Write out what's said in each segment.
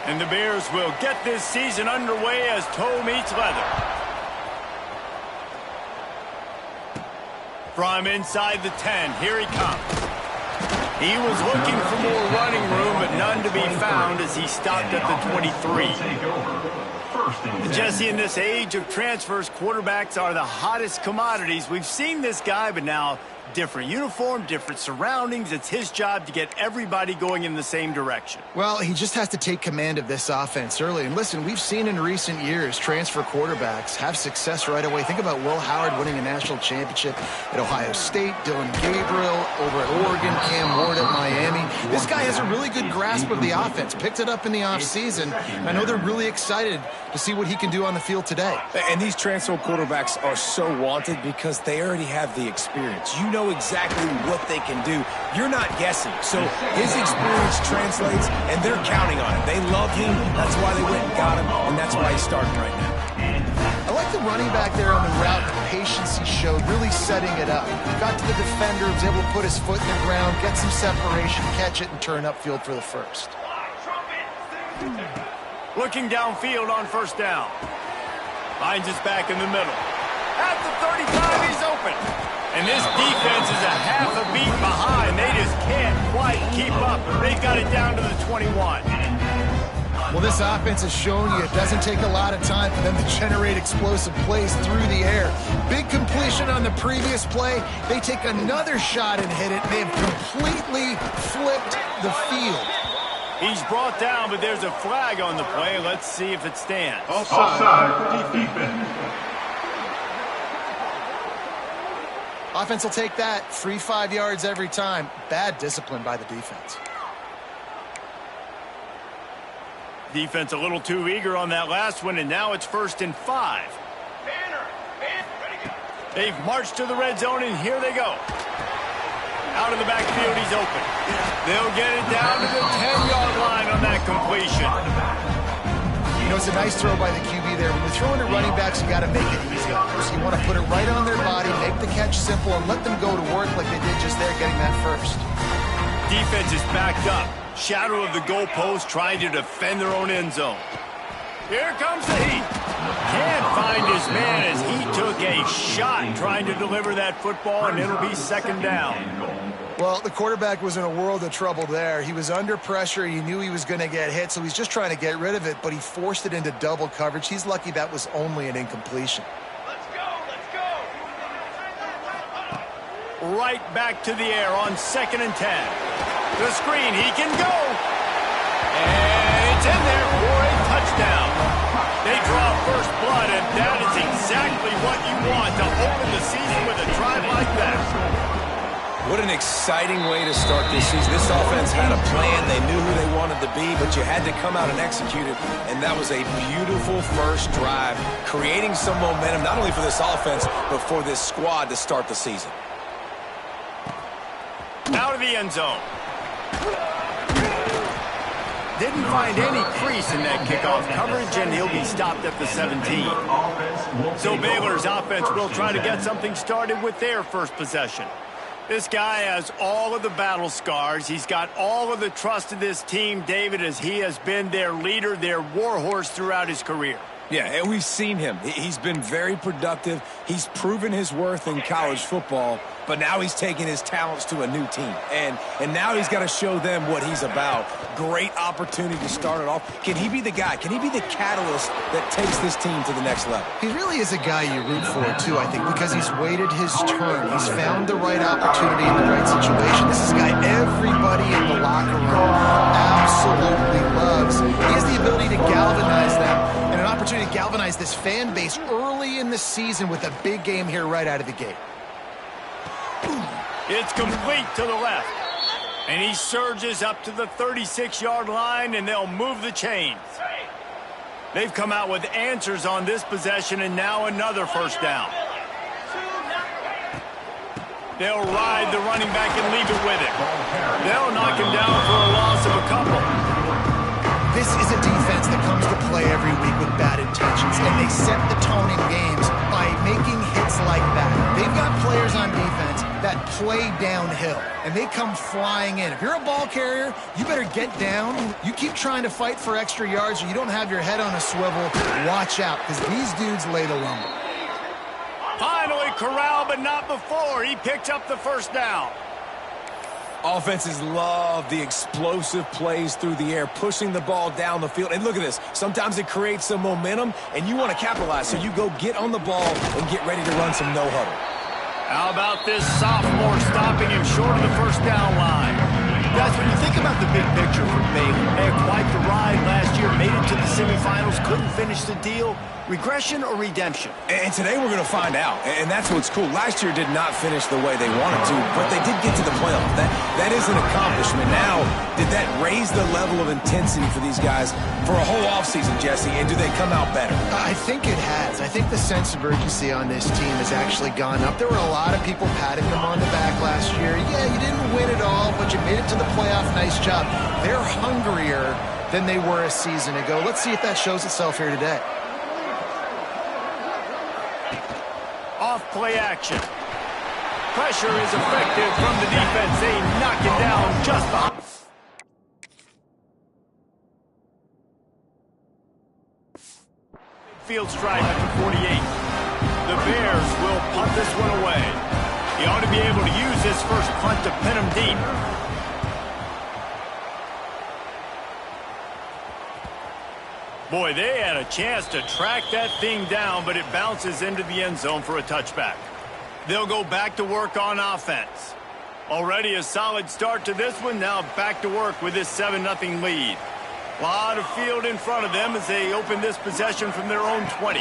And the Bears will get this season underway as toe meets leather. From inside the 10, here he comes. He was looking for more running room, but none to be found as he stopped at the 23. Jesse, in this age of transfers, quarterbacks are the hottest commodities. We've seen this guy, but now different uniform, different surroundings. It's his job to get everybody going in the same direction. Well, he just has to take command of this offense early. And listen, we've seen in recent years transfer quarterbacks have success right away. Think about Will Howard winning a national championship at Ohio State, Dylan Gabriel over at Oregon, Cam Ward at Miami. This guy has a really good grasp of the offense, picked it up in the offseason. I know they're really excited to see what he can do on the field today. And these transfer quarterbacks are so wanted because they already have the experience. You know exactly what they can do. You're not guessing. So his experience translates, and they're counting on it. They love him. That's why they went and got him, and that's why he's starting right now. I like the running back there on the route, the patience he showed, really setting it up. He got to the defender, was able to put his foot in the ground, get some separation, catch it, and turn upfield for the first. Looking downfield on first down. Finds his back in the middle. At the 35, he's open. And this defense is a half a beat behind. They just can't quite keep up. They've got it down to the 21. Well, this offense has shown you it doesn't take a lot of time for them to generate explosive plays through the air. Big completion on the previous play. They take another shot and hit it. They've completely flipped the field. He's brought down, but there's a flag on the play. Let's see if it stands. Offside. Defense. Offense will take that. Free 5 yards every time. Bad discipline by the defense. Defense a little too eager on that last one, and now it's 1st and 5. They've marched to the red zone, and here they go. Out of the backfield, he's open. They'll get it down to the 10-yard line on that completion. You know, it's a nice throw by the QB there. When you're throwing to running backs, you got to make it easy on them. So you want to put it right on their body, make the catch simple, and let them go to work like they did just there, getting that first. Defense is backed up. Shadow of the goalpost, trying to defend their own end zone. Here comes the heat. Can't find his man as he took a shot trying to deliver that football, and it'll be 2nd down. Well, the quarterback was in a world of trouble there. He was under pressure. He knew he was going to get hit, so he's just trying to get rid of it, but he forced it into double coverage. He's lucky that was only an incompletion. Let's go. Right back to the air on 2nd and 10. The screen, he can go. And it's in there for a touchdown. They draw first blood, and that is exactly what you want to open the season with a drive like that. What an exciting way to start this season. This offense had a plan. They knew who they wanted to be, but you had to come out and execute it, and that was a beautiful first drive, creating some momentum, not only for this offense, but for this squad to start the season. Out of the end zone. Didn't find any crease in that kickoff coverage, and he'll be stopped at the 17. So Baylor's offense will try to get something started with their first possession. This guy has all of the battle scars. He's got all of the trust of this team, David, as he has been their leader, their warhorse throughout his career. Yeah, and we've seen him. He's been very productive. He's proven his worth in college football, but now he's taking his talents to a new team. And now he's got to show them what he's about. Great opportunity to start it off. Can he be the guy? Can he be the catalyst that takes this team to the next level? He really is a guy you root for, too, I think, because he's waited his turn. He's found the right opportunity in the right situation. This is a guy everybody in the locker room absolutely loves. He has the ability to galvanize them, and an opportunity to galvanize this fan base early in the season with a big game here right out of the gate. It's complete to the left. And he surges up to the 36-yard line, and they'll move the chains. They've come out with answers on this possession, and now another first down. They'll ride the running back and leave it with him. They'll knock him down for a loss of a couple. This is a defense that comes to play every week with bad intentions, and they set the tone in games by making hits like that. They've got players on defense that play downhill, and they come flying in. If you're a ball carrier, you better get down. You keep trying to fight for extra yards, or you don't have your head on a swivel. Watch out, because these dudes lay the lumber. Finally corralled, but not before. He picked up the first down. Offenses love the explosive plays through the air, pushing the ball down the field. And look at this. Sometimes it creates some momentum, and you want to capitalize. So you go get on the ball and get ready to run some no-huddle. How about this sophomore stopping him short of the first down line? Guys, when you think about the big picture for Baylor, they had quite the ride last year, made it to the semifinals, couldn't finish the deal. Regression or redemption? And today we're going to find out, and that's what's cool. Last year did not finish the way they wanted to, but they did get to the playoffs. That is an accomplishment. Now, did that raise the level of intensity for these guys for a whole offseason, Jesse, and do they come out better? I think it has. I think the sense of urgency on this team has actually gone up. There were a lot of people patting them on the back last year. Yeah, you didn't win it all, but you made it to the playoff. Nice job. They're hungrier than they were a season ago. Let's see if that shows itself here today. Off play action. Pressure is effective from the defense. They knock it down just behind. Field stripe at the 48. The Bears will punt this one away. He ought to be able to use his first punt to pin him deep. Boy, they had a chance to track that thing down, but it bounces into the end zone for a touchback. They'll go back to work on offense. Already a solid start to this one, now back to work with this 7-0 lead. A lot of field in front of them as they open this possession from their own 20.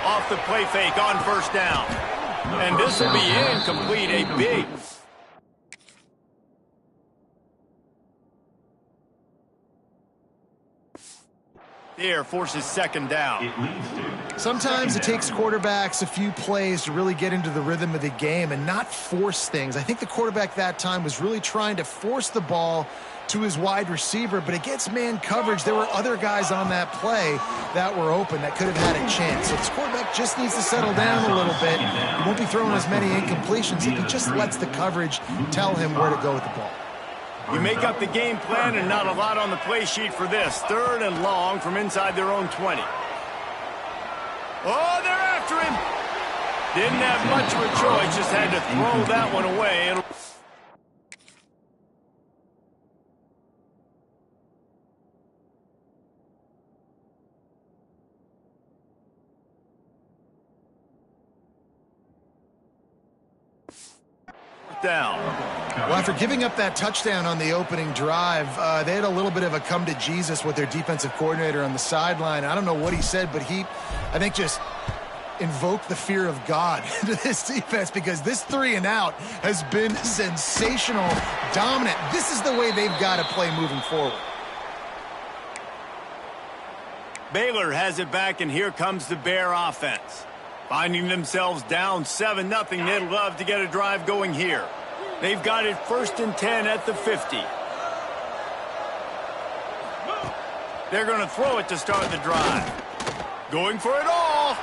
Off the play fake on first down. And this will be incomplete, a big... Here forces second down. Sometimes it takes quarterbacks a few plays to really get into the rhythm of the game and not force things. I think the quarterback that time was really trying to force the ball to his wide receiver, but against man coverage, there were other guys on that play that were open that could have had a chance. So this quarterback just needs to settle down a little bit. He won't be throwing as many incompletions if he just lets the coverage tell him where to go with the ball. You make up the game plan and not a lot on the play sheet for this. Third and long from inside their own 20. Oh, they're after him. Didn't have much of a choice, just had to throw that one away. Down. Well, after giving up that touchdown on the opening drive, they had a little bit of a come to Jesus with their defensive coordinator on the sideline. I don't know what he said, but he, I think, just invoked the fear of God into this defense because this 3-and-out has been sensational, dominant. This is the way they've got to play moving forward. Baylor has it back, and here comes the Bear offense. Finding themselves down 7-0, they'd love to get a drive going here. They've got it 1st and 10 at the 50. They're going to throw it to start the drive. Going for it all.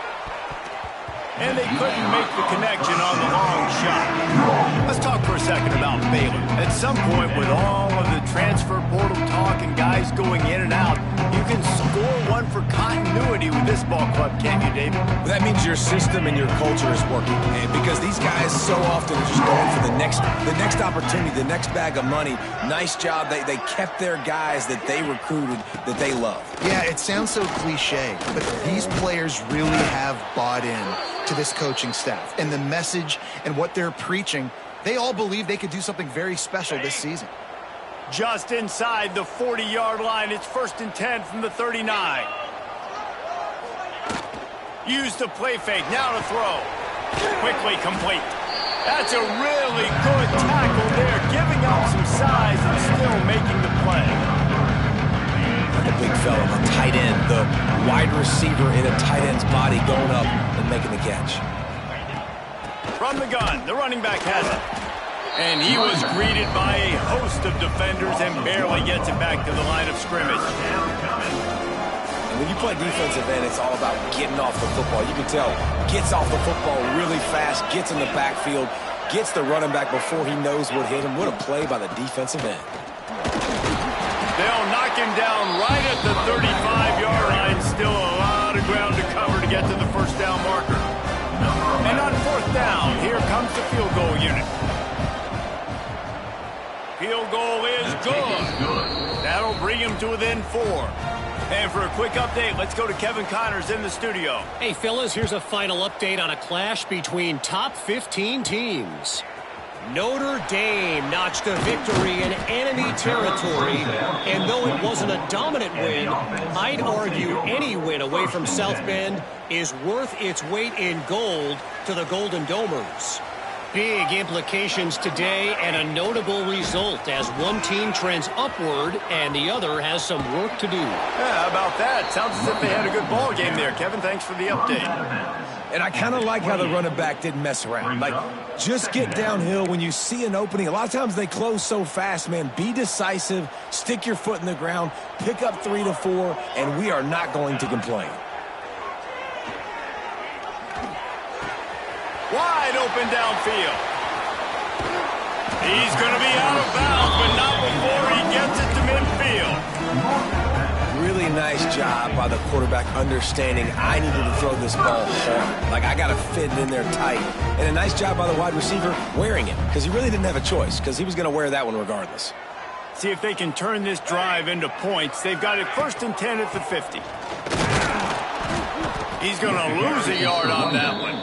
And they couldn't make the connection on the long shot. Let's talk for a second about Baylor. At some point, with all of the transfer portal talk and guys going in and out, you can score one for continuity with this ball club, can't you, David? That means your system and your culture is working. And because these guys so often are just going for the next opportunity, the next bag of money. Nice job. They kept their guys that they recruited, that they love. Yeah, it sounds so cliche, but these players really have bought in to this coaching staff and the message and what they're preaching. They all believe they could do something very special this season. Just inside the 40-yard line. It's 1st and 10 from the 39. Use the play fake. Now to throw. Quickly complete. That's a really good tackle there, giving up some size and still making the play. Like a big fella, a tight end, the wide receiver in a tight end's body going up and making the catch. From the gun, the running back has it. And he was greeted by a host of defenders and barely gets it back to the line of scrimmage. When you play defensive end, it's all about getting off the football. You can tell, gets off the football really fast, gets in the backfield, gets the running back before he knows what hit him. What a play by the defensive end. They'll knock him down right at the 35-yard line. Still a lot of ground to cover to get to the first down marker. And on fourth down, here comes the field goal unit. Field goal is good. That'll bring him to within 4. And for a quick update, let's go to Kevin Connors in the studio. Hey, fellas, here's a final update on a clash between top 15 teams. Notre Dame notched a victory in enemy territory, and though it wasn't a dominant win, I'd argue any win away from South Bend is worth its weight in gold to the Golden Domers. Big implications today and a notable result as one team trends upward and the other has some work to do. Yeah, how about that? Sounds as if they had a good ball game there. Kevin, thanks for the update. And I kind of like how the running back didn't mess around. Like, just get downhill when you see an opening. A lot of times they close so fast, man. Be decisive, stick your foot in the ground, pick up 3 to 4, and we are not going to complain. Wide open downfield. He's going to be out of bounds, but not before he gets it to midfield. Really nice job by the quarterback understanding I needed to throw this ball hard. Like, I got to fit it in there tight. And a nice job by the wide receiver wearing it, because he really didn't have a choice, because he was going to wear that one regardless. See if they can turn this drive into points. They've got it 1st and 10 at the 50. He's going to lose a yard on that one.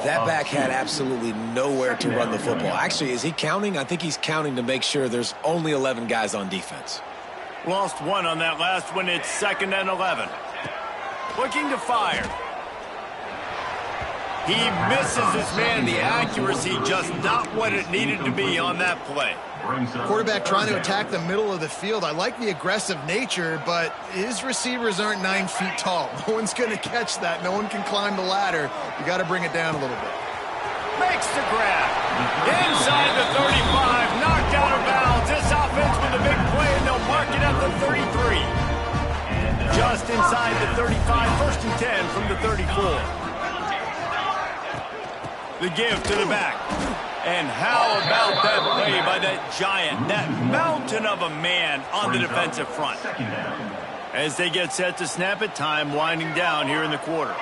That back had absolutely nowhere to run the football. Actually, is he counting? I think he's counting to make sure there's only 11 guys on defense. Lost 1 on that last one. It's 2nd and 11. Looking to fire. He misses his man. The accuracy just not what it needed to be on that play. Quarterback trying to attack the middle of the field. I like the aggressive nature, but his receivers aren't 9 feet tall. No one's going to catch that. No one can climb the ladder. You got to bring it down a little bit. Makes the grab. Inside the 35. Knocked out of bounds. This offense with a big play, and they'll mark it at the 33. Just inside the 35. 1st and 10 from the 34. The give to the back. And how about that play by that giant, that mountain of a man on the defensive front? As they get set to snap it, time winding down here in the quarter.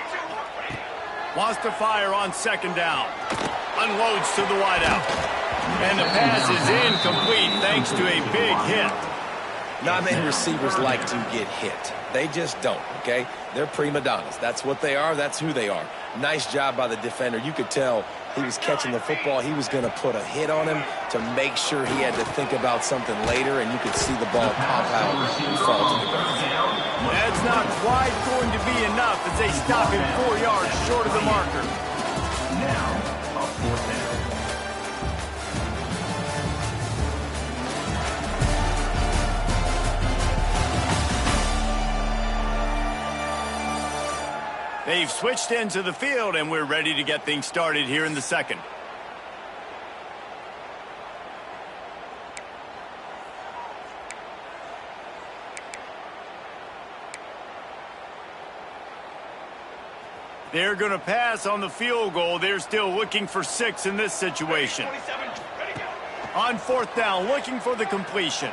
Wants to fire on 2nd down. Unloads to the wideout. And the pass is incomplete thanks to a big hit. Not many receivers like to get hit. They just don't, okay? They're prima donnas. That's what they are. That's who they are. Nice job by the defender. You could tell he was catching the football. He was going to put a hit on him to make sure he had to think about something later, and you could see the ball pop out and fall to the ground. That's not quite going to be enough as they stop him 4 yards short of the marker. Now, a 4th down. They've switched into the field, and we're ready to get things started here in the 2nd. They're going to pass on the field goal. They're still looking for 6 in this situation. On 4th down, looking for the completion.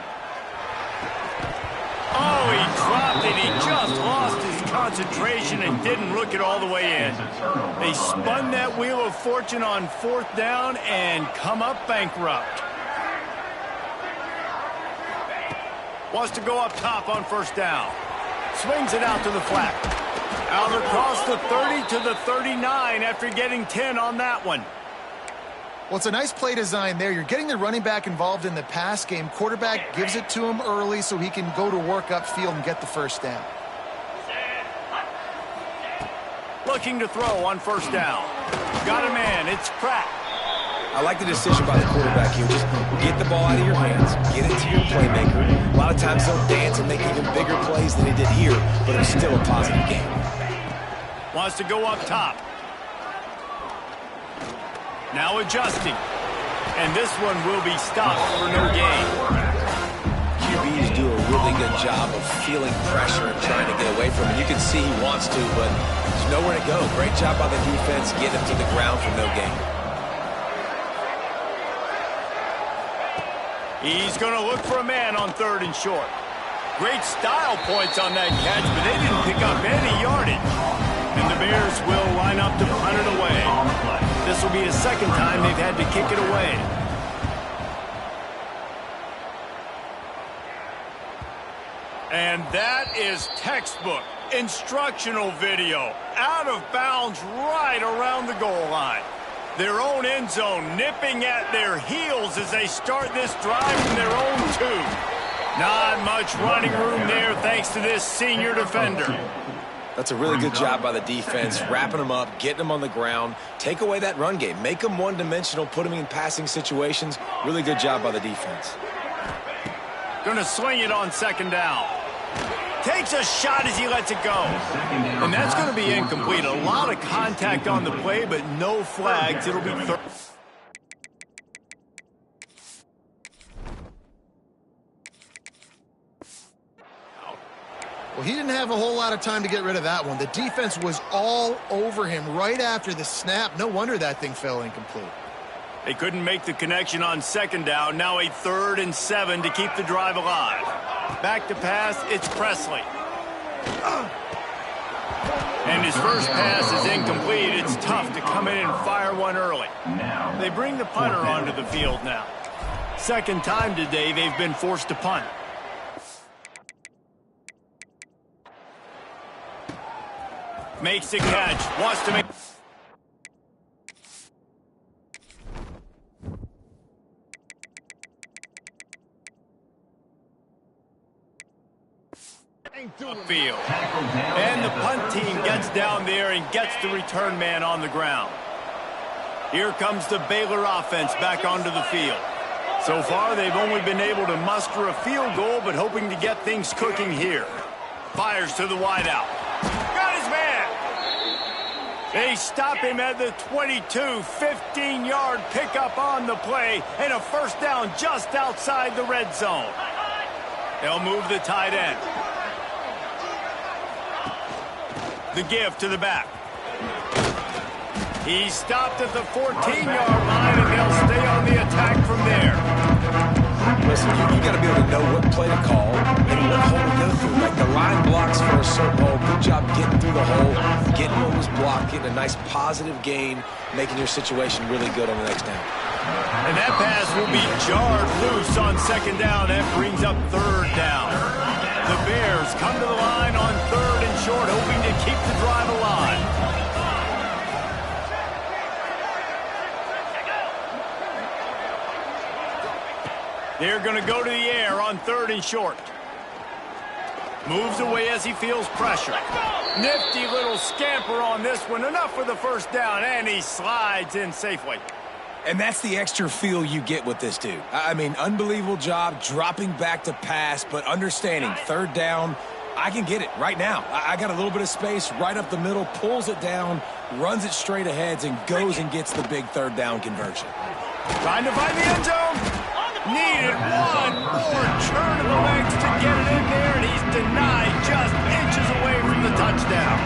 Oh, he dropped it. He just lost his concentration and didn't look it all the way in. They spun that wheel of fortune on 4th down and come up bankrupt. Wants to go up top on 1st down. Swings it out to the flat. Out across the 30 to the 39 after getting 10 on that one. Well, it's a nice play design there. You're getting the running back involved in the pass game. Quarterback gives it to him early so he can go to work upfield and get the 1st down. Looking to throw on 1st down. Got a man. It's Pratt. I like the decision by the quarterback here. Just get the ball out of your hands. Get it to your playmaker. A lot of times they'll dance and make even bigger plays than they did here, but it's still a positive game. Wants to go up top. Now adjusting. And this one will be stopped for no gain. QBs do a really good job of feeling pressure and trying to get away from it. You can see he wants to, but there's nowhere to go. Great job by the defense. Get him to the ground for no gain. He's going to look for a man on 3rd and short. Great style points on that catch, but they didn't pick up any yardage. And the Bears will line up to punt it away. This will be the 2nd time they've had to kick it away. And that is textbook instructional video. Out of bounds right around the goal line. Their own end zone nipping at their heels as they start this drive from their own 2. Not much running room there thanks to this senior defender. That's a really good job by the defense, wrapping them up, getting them on the ground. Take away that run game. Make them one-dimensional, put them in passing situations. Really good job by the defense. Going to swing it on 2nd down. Takes a shot as he lets it go. And that's going to be incomplete. A lot of contact on the play, but no flags. It'll be 3rd. Well, he didn't have a whole lot of time to get rid of that one. The defense was all over him right after the snap. No wonder that thing fell incomplete. They couldn't make the connection on 2nd down. Now a 3rd and 7 to keep the drive alive. Back to pass, it's Presley. And his first pass is incomplete. It's tough to come in and fire one early. They bring the punter onto the field now. 2nd time today they've been forced to punt. Makes the catch. Wants to make... Field. And the punt team gets down there and gets the return man on the ground. Here comes the Baylor offense back onto the field. So far, they've only been able to muster a field goal, but hoping to get things cooking here. Fires to the wideout. Got his man. They stop him at the 22, 15-yard pickup on the play, and a 1st down just outside the red zone. They'll move the tight end. The give to the back. He's stopped at the 14-yard line, and they'll stay on the attack from there. Listen, you got to be able to know what play to call and what hole to go through. Like the line blocks for a certain hole. Good job getting through the hole, getting what was blocked, getting a nice positive gain, making your situation really good on the next down. And that pass will be jarred loose on 2nd down. That brings up 3rd down. The Bears come to the line on 3rd and short, hoping to keep the drive alive. They're going to go to the air on 3rd and short. Moves away as he feels pressure. Nifty little scamper on this one. Enough for the 1st down, and he slides in safely. And that's the extra feel you get with this dude. I mean, unbelievable job dropping back to pass, but understanding 3rd down, I can get it right now. I got a little bit of space right up the middle, pulls it down, runs it straight ahead, and goes and gets the big 3rd down conversion. Trying to find the end zone. Needed one more turn of the legs to get it in there, and he's denied just inches away from the touchdown.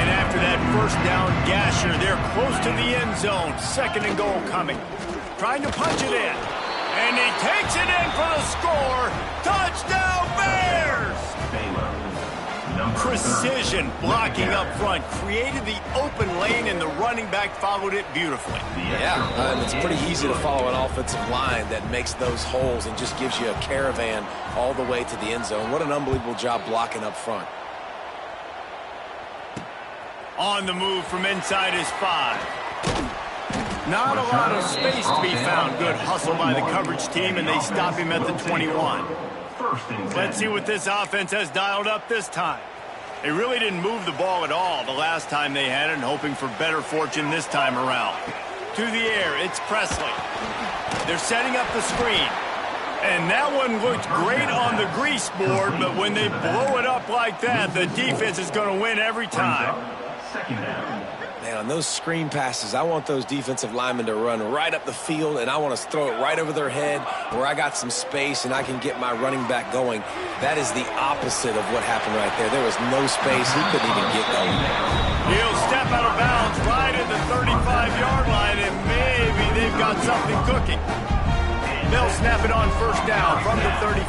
And after that 1st down gasher, they're close to the end zone. 2nd and goal coming. Trying to punch it in. And he takes it in for the score. Touchdown Bears! Precision blocking up front created the open lane, and the running back followed it beautifully. Yeah, and it's pretty easy to follow an offensive line that makes those holes and just gives you a caravan all the way to the end zone. What an unbelievable job blocking up front. On the move from inside his 5. Not a lot of space to be found. Good hustle by the coverage team, and they stop him at the 21. Let's see what this offense has dialed up this time. They really didn't move the ball at all the last time they had it, and hoping for better fortune this time around. To the air, it's Presley. They're setting up the screen. And that one looked great on the grease board, but when they blow it up like that, the defense is going to win every time. Man, on those screen passes, I want those defensive linemen to run right up the field, and I want to throw it right over their head where I got some space and I can get my running back going. That is the opposite of what happened right there. There was no space. He couldn't even get going. He'll step out of bounds right at the 35-yard line, and maybe they've got something cooking. They'll snap it on first down from the 35.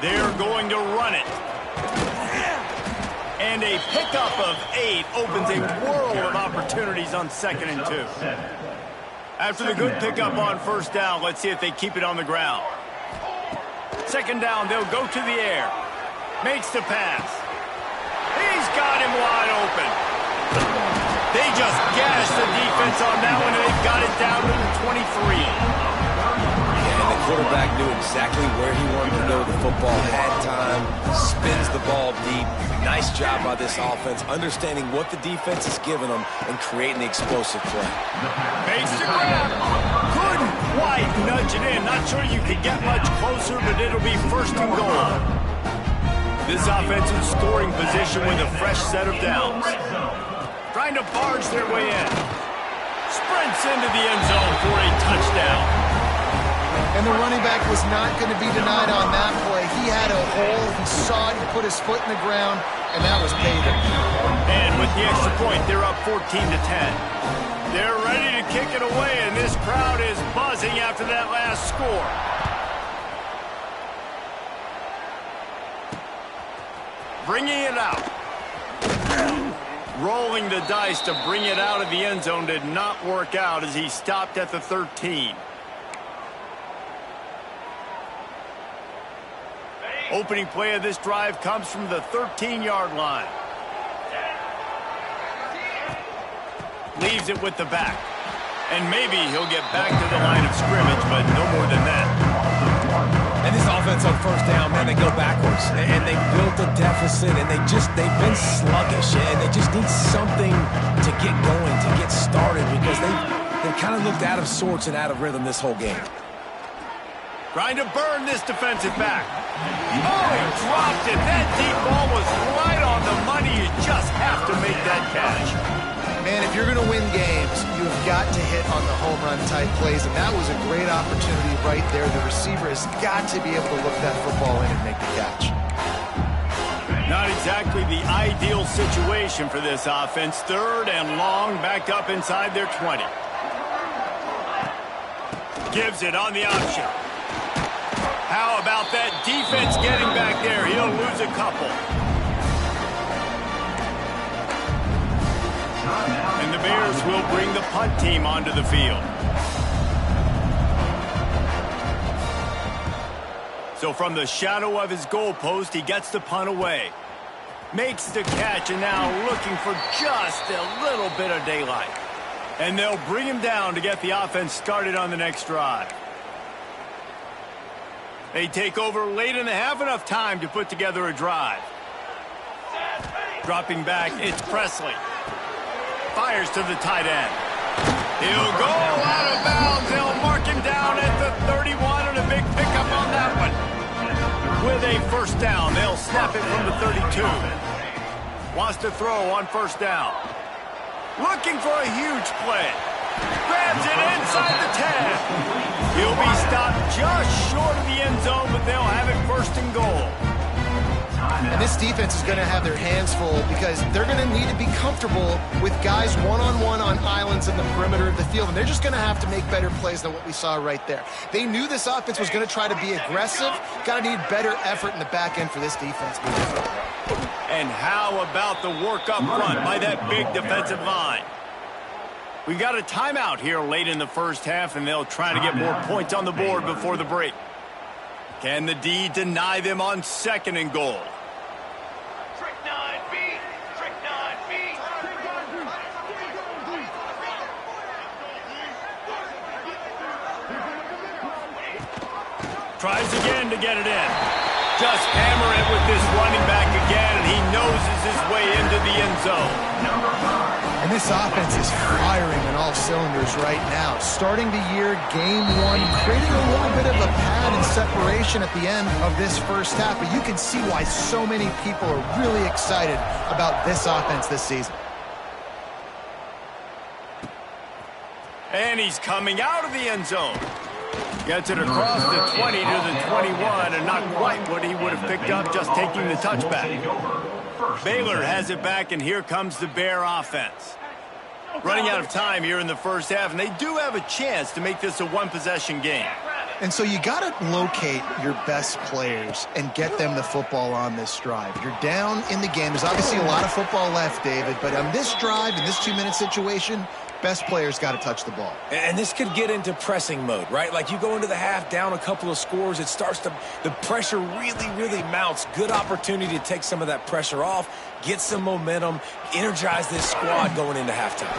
They're going to run it. And a pickup of 8 opens a world of opportunities on 2nd and 2. After the good pickup on first down, let's see if they keep it on the ground. 2nd down, they'll go to the air. Makes the pass. He's got him wide open. They just gashed the defense on that one, and they've got it down to the 23. And the quarterback knew exactly where he wanted to go with the football, had time, spins the ball deep. Nice job by this offense, understanding what the defense is giving them and creating the explosive play. Makes the grab. Couldn't quite nudge it in. Not sure you could get much closer, but it'll be 1st and goal. This offense in scoring position with a fresh set of downs. Trying to barge their way in. Sprints into the end zone for a touchdown. And the running back was not going to be denied on that play. He had a hole. He saw it. He put his foot in the ground, and that was payday. And with the extra point, they're up 14-10. They're ready to kick it away, and this crowd is buzzing after that last score. Bringing it out. Rolling the dice to bring it out of the end zone did not work out as he stopped at the 13. Opening play of this drive comes from the 13-yard line. Leaves it with the back. And maybe he'll get back to the line of scrimmage, but no more than that. And this offense on first down, man, they go backwards. And they built a deficit, and they've been sluggish. And they just need something to get going, to get started, because they kind of looked out of sorts and out of rhythm this whole game. Trying to burn this defensive back. Oh, he dropped it. That deep ball was right on the money. You just have to make that catch. Man, if you're going to win games, you've got to hit on the home run type plays, and that was a great opportunity right there. The receiver has got to be able to look that football in and make the catch. Not exactly the ideal situation for this offense. 3rd and long, backed up inside their 20. Gives it on the option. How about that defense getting back there? He'll lose a couple. And the Bears will bring the punt team onto the field. So from the shadow of his goalpost, he gets the punt away. Makes the catch, and now looking for just a little bit of daylight. And they'll bring him down to get the offense started on the next drive. They take over late in the half, enough time to put together a drive. Dropping back, it's Presley. Fires to the tight end. He'll go out of bounds. They'll mark him down at the 31, and a big pickup on that one. With a first down, they'll snap it from the 32. Wants to throw on first down. Looking for a huge play. Grabs it inside the 10. He'll be stopped just short of the end zone, but they'll have it 1st and goal. And this defense is going to have their hands full because they're going to need to be comfortable with guys one-on-one on islands in the perimeter of the field, and they're just going to have to make better plays than what we saw right there. They knew this offense was going to try to be aggressive. Got to need better effort in the back end for this defense. And how about the work up front by that big defensive line? We've got a timeout here late in the first half, and they'll try to get more points on the board before the break. Can the D deny them on 2nd and goal? Tries again to get it in. Just hammer it with this running back again, and he noses his way into the end zone. And this offense is firing on all cylinders right now. Starting the year, game 1, creating a little bit of a pad and separation at the end of this first half. But you can see why so many people are really excited about this offense this season. And he's coming out of the end zone. Gets it across the 20 to the 21, and not quite what he would have picked up just taking the touchback. Baylor has it back, and here comes the Bear offense. Running out of time here in the first half, and they do have a chance to make this a one-possession game. And so you got to locate your best players and get them the football on this drive. You're down in the game. There's obviously a lot of football left, David, but on this drive, in this 2-minute situation, best players got to touch the ball. And this could get into pressing mode, right? Like you go into the half down a couple of scores, it starts to, the pressure really mounts. Good opportunity to take some of that pressure off, get some momentum, energize this squad going into halftime.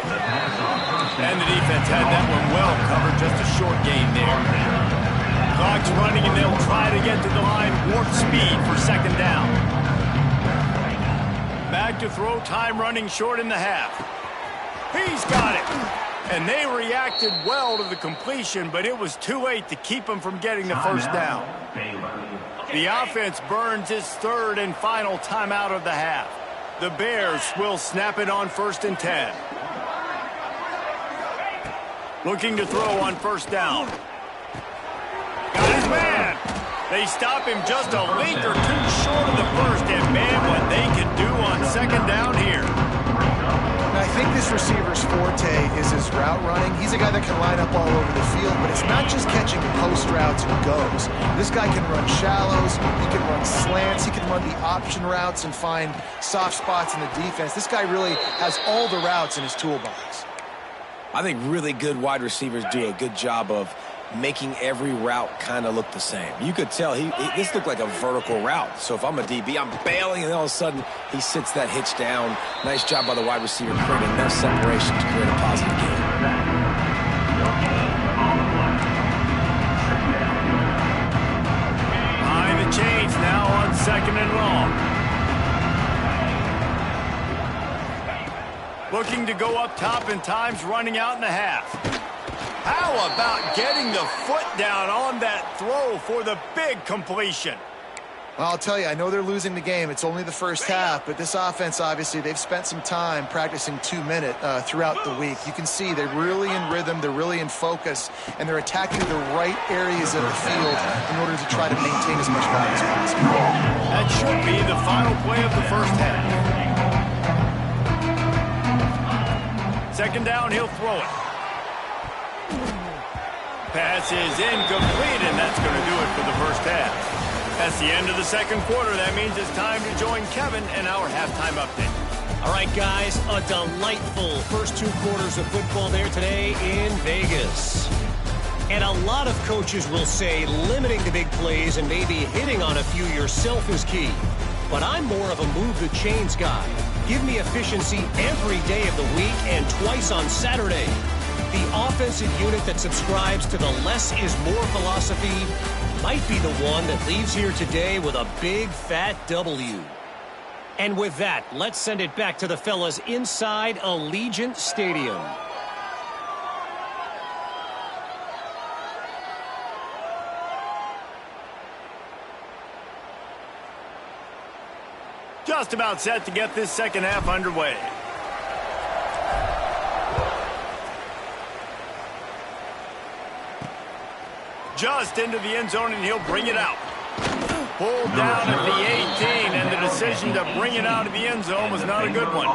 And the defense had that one well covered, just a short gain there. Clock's running, and they'll try to get to the line, warp speed for second down. Back to throw, time running short in the half. He's got it. And they reacted well to the completion, but it was too late to keep him from getting the first down. The offense burns its third and final timeout of the half. The Bears will snap it on 1st and 10. Looking to throw on first down. Got his man. They stop him just a length or two short of the first, and man, what they can do on second down here. And I think this receiver's forte is his route running. He's a guy that can line up all over the field, but it's not just catching post routes and goes. This guy can run shallows, he can run slants, he can run the option routes and find soft spots in the defense. This guy really has all the routes in his toolbox. I think really good wide receivers do a good job of making every route kind of look the same. You could tell this looked like a vertical route. So if I'm a DB, I'm bailing, and all of a sudden he sits that hitch down. Nice job by the wide receiver creating enough separation to create a positive gain. Behind the chains now on second and long. Looking to go up top, and time's running out in the half. How about getting the foot down on that throw for the big completion? Well, I'll tell you, I know they're losing the game. It's only the first half, but this offense, obviously, they've spent some time practicing 2-minute throughout the week. You can see they're really in rhythm, they're really in focus, and they're attacking the right areas of the field in order to try to maintain as much value as possible. That should be the final play of the first half. Second down, he'll throw it. Pass is incomplete, and that's going to do it for the first half. That's the end of the second quarter. That means it's time to join Kevin in our halftime update. All right, guys, a delightful first 2 quarters of football there today in Vegas. And a lot of coaches will say limiting the big plays and maybe hitting on a few yourself is key. But I'm more of a move the chains guy. Give me efficiency every day of the week and twice on Saturday. The offensive unit that subscribes to the less is more philosophy might be the one that leaves here today with a big fat W. And with that, let's send it back to the fellas inside Allegiant Stadium. Just about set to get this second half underway. Just into the end zone, and he'll bring it out. Pulled down at the 18, and the decision to bring it out of the end zone was not a good one.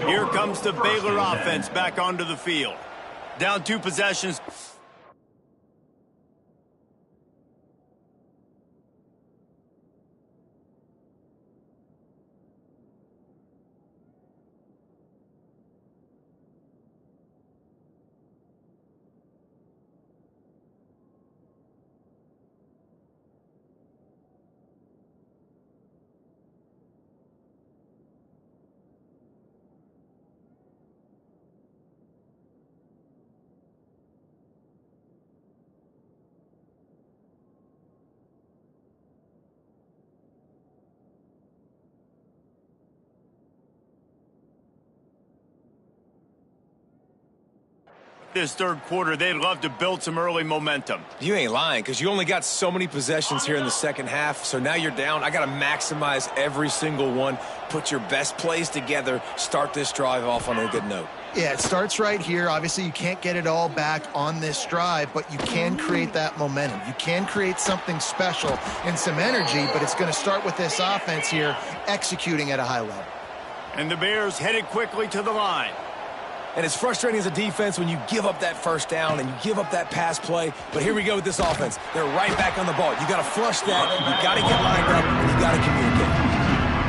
Here comes the Baylor offense back onto the field. Down 2 possessions. This third quarter, they'd love to build some early momentum. You ain't lying, because you only got so many possessions here in the second half, so now you're down. I got to maximize every single one, put your best plays together, start this drive off on a good note. Yeah, it starts right here. Obviously, you can't get it all back on this drive, but you can create that momentum. You can create something special and some energy, but it's going to start with this offense here executing at a high level. And the Bears headed quickly to the line. And it's frustrating as a defense when you give up that first down and you give up that pass play. But here we go with this offense. They're right back on the ball. You got to flush that. You got to get lined up, and you got to communicate.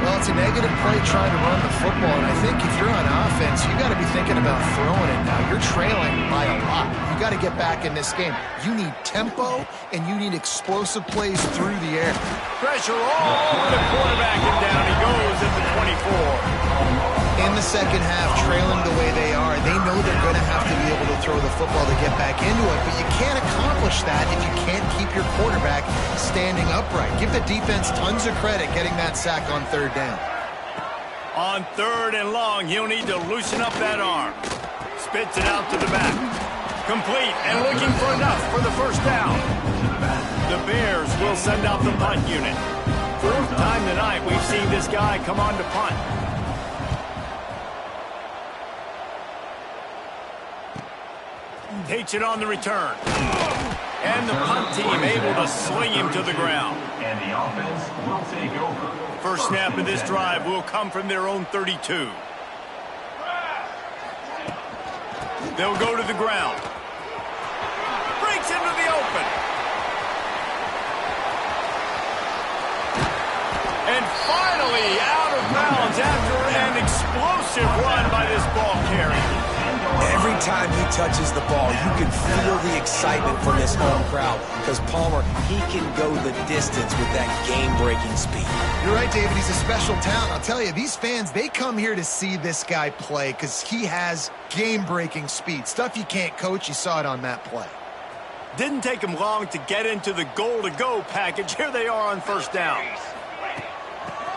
Well, it's a negative play trying to run the football, and I think if you're on offense, you got to be thinking about throwing it now. You're trailing by a lot. You got to get back in this game. You need tempo, and you need explosive plays through the air. Pressure all over the quarterback, and down he goes at the 24. In the second half, trailing the way they are, they know they're going to have to be able to throw the football to get back into it, but you can't accomplish that if you can't keep your quarterback standing upright. Give the defense tons of credit getting that sack on third down. On 3rd and long, he'll need to loosen up that arm. Spits it out to the back. Complete and looking for enough for the first down. The Bears will send out the punt unit. 4th time tonight we've seen this guy come on to punt. Takes it on the return. And the punt team able to sling him to the ground. And the offense will take over. First snap of this drive will come from their own 32. They'll go to the ground. Breaks into the open. And finally out of bounds after an explosive run by this ball carrier. Every time he touches the ball, you can feel the excitement from this home crowd because Palmer, he can go the distance with that game-breaking speed. You're right, David. He's a special talent. I'll tell you, these fans, they come here to see this guy play because he has game-breaking speed. Stuff you can't coach. You saw it on that play. Didn't take him long to get into the goal-to-go package. Here they are on first down.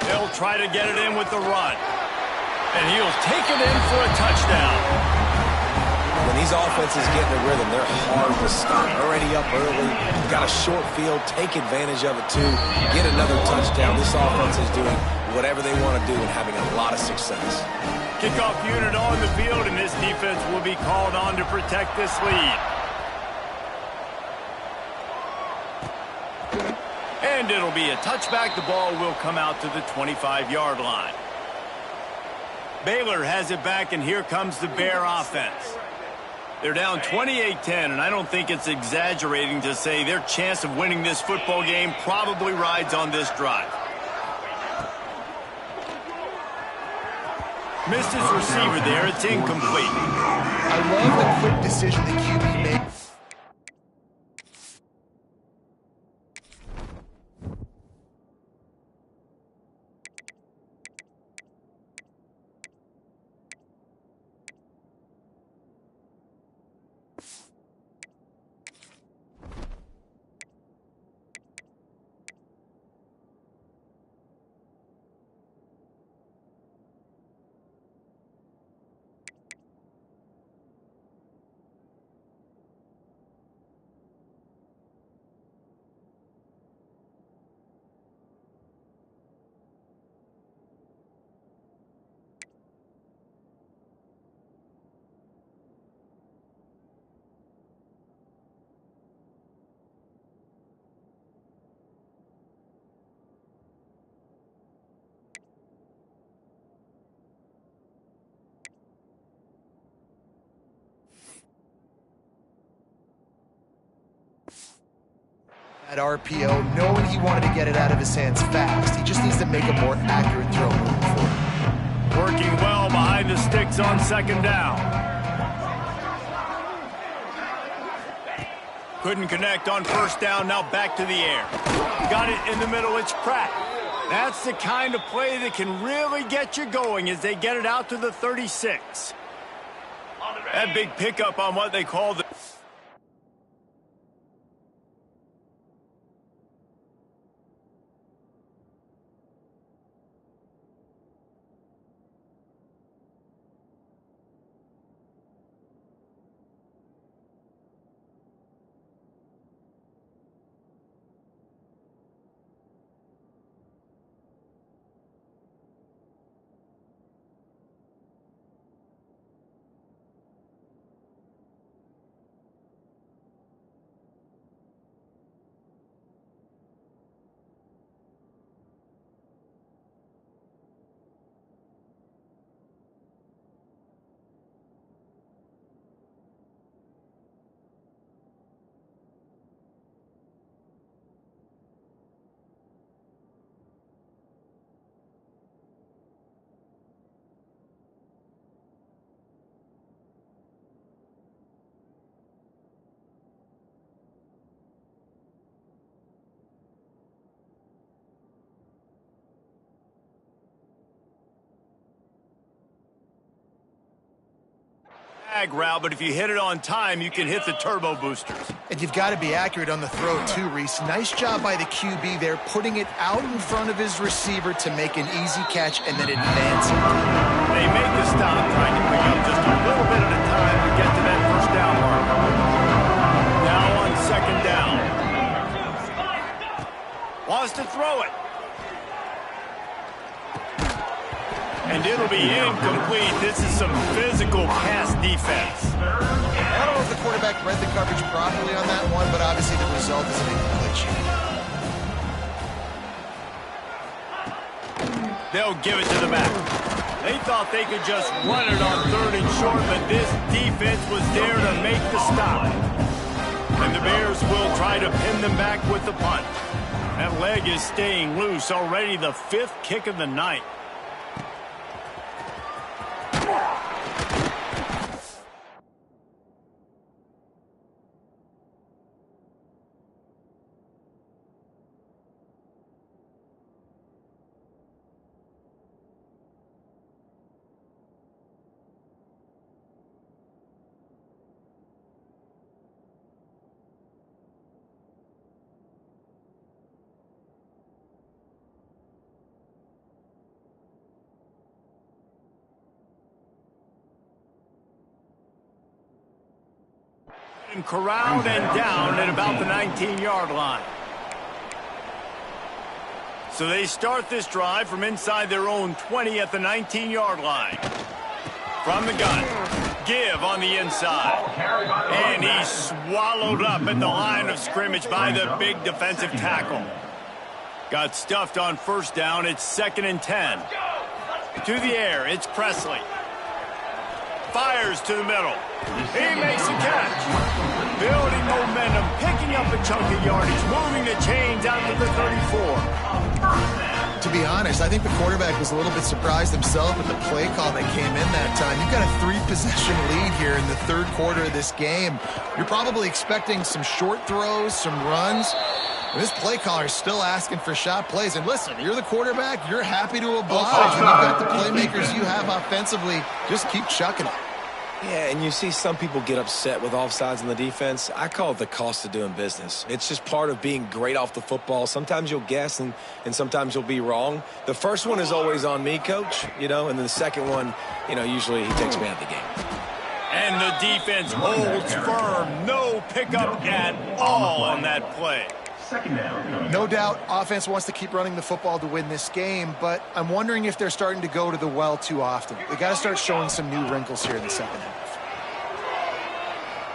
They'll try to get it in with the run. And he'll take it in for a touchdown. When these offenses get in a rhythm, they're hard to stop. Already up early, got a short field, take advantage of it too, get another touchdown. This offense is doing whatever they want to do and having a lot of success. Kickoff unit on the field, and this defense will be called on to protect this lead. And it'll be a touchback. The ball will come out to the 25-yard line. Baylor has it back, and here comes the Bear offense. They're down 28-10, and I don't think it's exaggerating to say their chance of winning this football game probably rides on this drive. Missed his receiver there. It's incomplete. I love the quick decision the QB made. At RPO, knowing he wanted to get it out of his hands fast. He just needs to make a more accurate throw moving forward. Working well behind the sticks on second down. Couldn't connect on first down, now back to the air. Got it in the middle, it's Pratt. That's the kind of play that can really get you going as they get it out to the 36. That big pickup on what they call the... drag route, but if you hit it on time, you can hit the turbo boosters. And you've got to be accurate on the throw, too, Reese. Nice job by the QB there, putting it out in front of his receiver to make an easy catch and then advance it. They make the stop, trying to pick up just a little bit at a time to get to that first down mark. Now on second down. Wants to throw it. And it'll be incomplete. This is some physical pass defense. I don't know if the quarterback read the coverage properly on that one, but obviously the result is an incompletion. They'll give it to the back. They thought they could just run it on 3rd and short, but this defense was there to make the stop. And the Bears will try to pin them back with the punt. That leg is staying loose. Already the 5th kick of the night. Corralled and down at about the 19-yard line. So they start this drive from inside their own 20 at the 19-yard line. From the gun, give on the inside. And he's swallowed up at the line of scrimmage by the big defensive tackle. Got stuffed on first down. It's 2nd and 10. To the air, it's Presley. Fires to the middle. He makes a catch. Building momentum, picking up a chunk of yardage, moving the chains out to the 34. To be honest, I think the quarterback was a little bit surprised himself with the play call that came in that time. You've got a 3-possession lead here in the 3rd quarter of this game. You're probably expecting some short throws, some runs. And this play caller is still asking for shot plays. And listen, you're the quarterback. You're happy to oblige. When you've got the playmakers you have offensively, just keep chucking it. Yeah, and you see some people get upset with offsides in the defense. I call it the cost of doing business. It's just part of being great off the football. Sometimes you'll guess and sometimes you'll be wrong. The first one is always on me, Coach, and then the second one, usually he takes me out of the game. And the defense holds firm. No pickup at all on that play. No doubt offense wants to keep running the football to win this game, but I'm wondering if they're starting to go to the well too often. They got to start showing some new wrinkles here in the second half.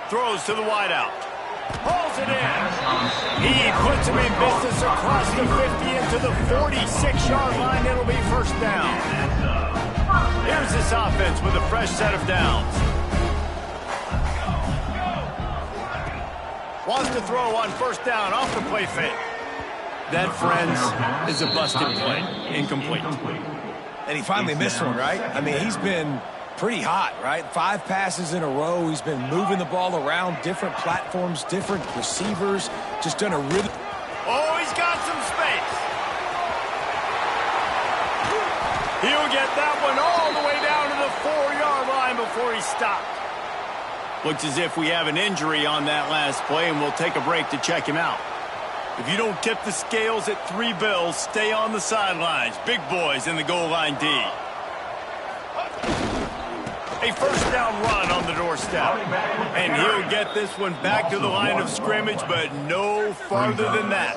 Throws to the wideout. Pulls it in. He puts him in business across the 50 into the 46-yard line. It'll be first down. Here's this offense with a fresh set of downs. Wants to throw on first down off the play fake. That, friends, is a busted play. Incomplete. And he finally missed one, right? I mean, he's been pretty hot, right? 5 passes in a row. He's been moving the ball around, different platforms, different receivers. Just done a really... Oh, he's got some space. He'll get that one all the way down to the 4-yard line before he stopped. Looks as if we have an injury on that last play, and we'll take a break to check him out. If you don't tip the scales at 3 bills, stay on the sidelines. Big boys in the goal line D. A first down run on the doorstep. And he'll get this one back to the line of scrimmage, but no farther than that.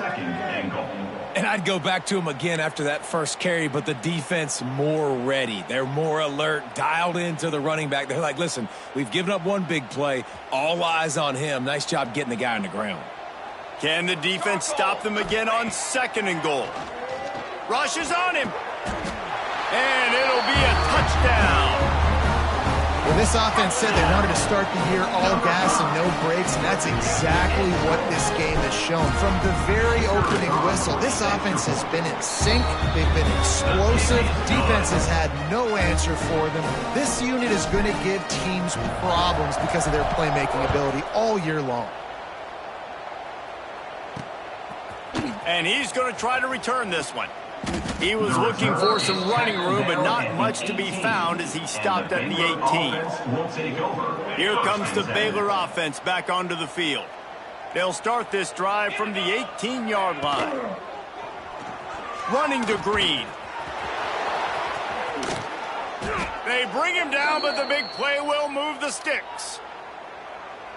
And I'd go back to him again after that first carry, but the defense more ready. They're more alert, dialed into the running back. They're like, listen, we've given up one big play. All eyes on him. Nice job getting the guy on the ground. Can the defense stop them again on 2nd and goal? Rushes on him. And it'll be a touchdown. Well, this offense said they wanted to start the year all gas and no brakes, and that's exactly what this game has shown. From the very opening whistle, this offense has been in sync. They've been explosive. Defense has had no answer for them. This unit is going to give teams problems because of their playmaking ability all year long. And he's going to try to return this one. He was looking for some running room, but not much to be found as he stopped at the 18. Here comes the Baylor offense back onto the field. They'll start this drive from the 18-yard line. Running to Green. They bring him down, but the big play will move the sticks.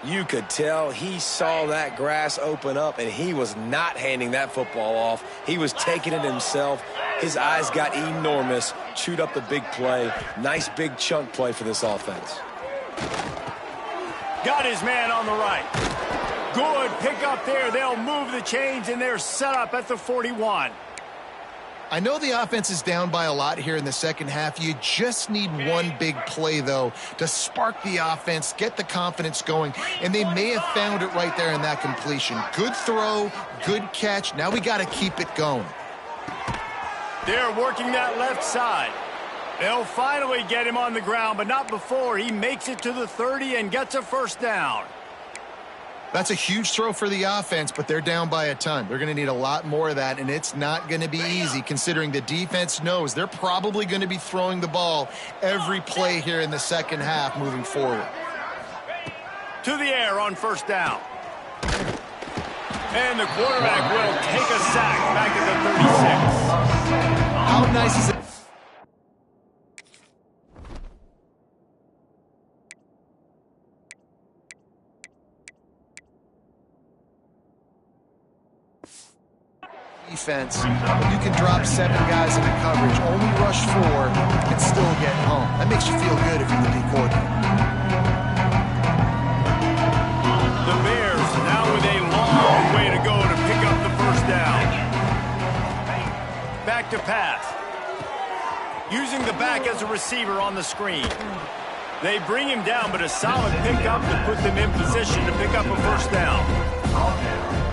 You could tell he saw that grass open up, and he was not handing that football off. He was taking it himself. His eyes got enormous, chewed up the big play. Nice big chunk play for this offense. Got his man on the right. Good pick up there. They'll move the chains, and they're set up at the 41. I know the offense is down by a lot here in the second half. You just need one big play, though, to spark the offense, get the confidence going, and they may have found it right there in that completion. Good throw, good catch. Now we got to keep it going. They're working that left side. They'll finally get him on the ground, but not before he makes it to the 30 and gets a first down. That's a huge throw for the offense, but they're down by a ton. They're going to need a lot more of that, and it's not going to be easy considering the defense knows they're probably going to be throwing the ball every play here in the second half moving forward. To the air on first down. And the quarterback will take a sack back at the 36. How nice is it? Defense, you can drop 7 guys into coverage, only rush 4, and still get home. That makes you feel good if you're the D coordinator. The Bears now with a long way to go to pick up the first down. Back to pass. Using the back as a receiver on the screen. They bring him down, but a solid pickup to put them in position to pick up a first down.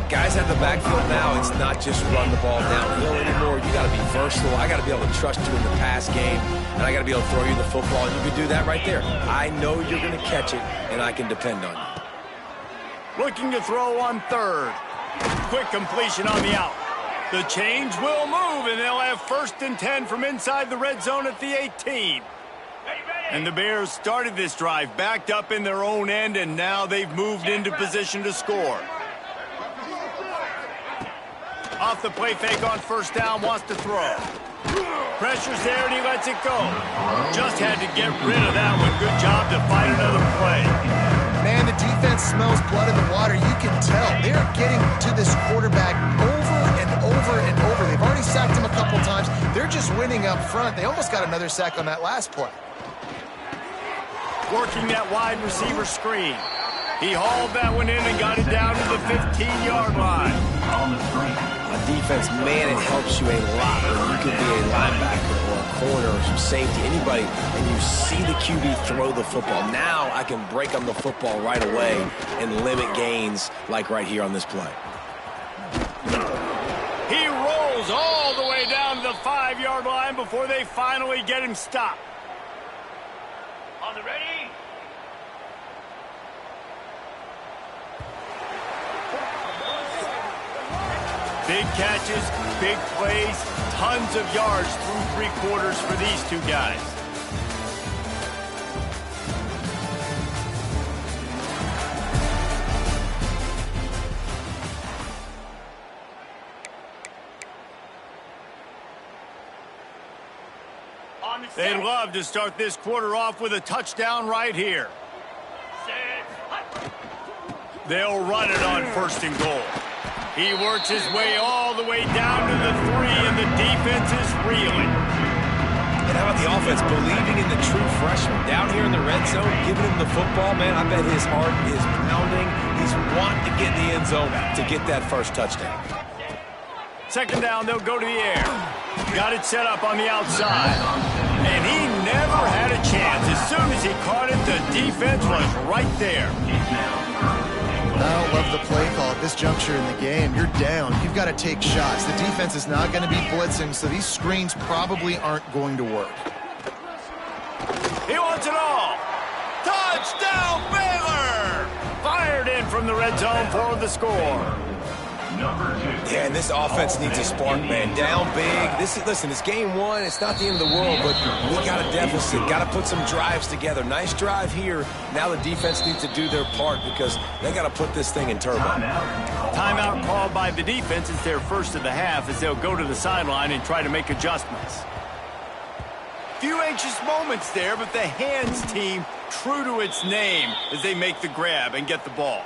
Guys at the backfield now, it's not just run the ball downhill anymore. You got to be versatile. I got to be able to trust you in the pass game, and I got to be able to throw you the football, and you can do that right there. I know you're going to catch it, and I can depend on you. Looking to throw on third. Quick completion on the out. The chains will move, and they'll have 1st and 10 from inside the red zone at the 18. And the Bears started this drive backed up in their own end, and now they've moved into position to score. Off the play fake on first down, wants to throw. Pressure's there, and he lets it go. Just had to get rid of that one. Good job to find another play. Man, the defense smells blood in the water. You can tell. They are getting to this quarterback over and over and over. They've already sacked him a couple times. They're just winning up front. They almost got another sack on that last play. Working that wide receiver screen. He hauled that one in and got it down to the 15-yard line. On the screen. On defense, man, it helps you a lot when you can be a linebacker or a corner or some safety, anybody, and you see the QB throw the football. Now I can break on the football right away and limit gains like right here on this play. He rolls all the way down to the 5-yard line before they finally get him stopped. On the ready? Big catches, big plays, tons of yards through 3 quarters for these two guys. They'd love to start this quarter off with a touchdown right here. They'll run it on 1st and goal. He works his way all the way down to the 3, and the defense is reeling. And how about the offense believing in the true freshman? Down here in the red zone, giving him the football, man, I bet his heart is pounding. He's wanting to get in the end zone to get that first touchdown. 2nd down, they'll go to the air. Got it set up on the outside. And he never had a chance. As soon as he caught it, the defense was right there. I don't love the play call at this juncture in the game. You're down. You've got to take shots. The defense is not going to be blitzing, so these screens probably aren't going to work. He wants it all. Touchdown, Baylor! Fired in from the red zone for the score. Yeah, and this offense needs a spark, man. Down big. Listen, it's game one. It's not the end of the world, but we got a deficit. Got to put some drives together. Nice drive here. Now the defense needs to do their part because they got to put this thing in turbo. Timeout called by the defense. It's their first of the half as they'll go to the sideline and try to make adjustments. Few anxious moments there, but the hands team true to its name as they make the grab and get the ball.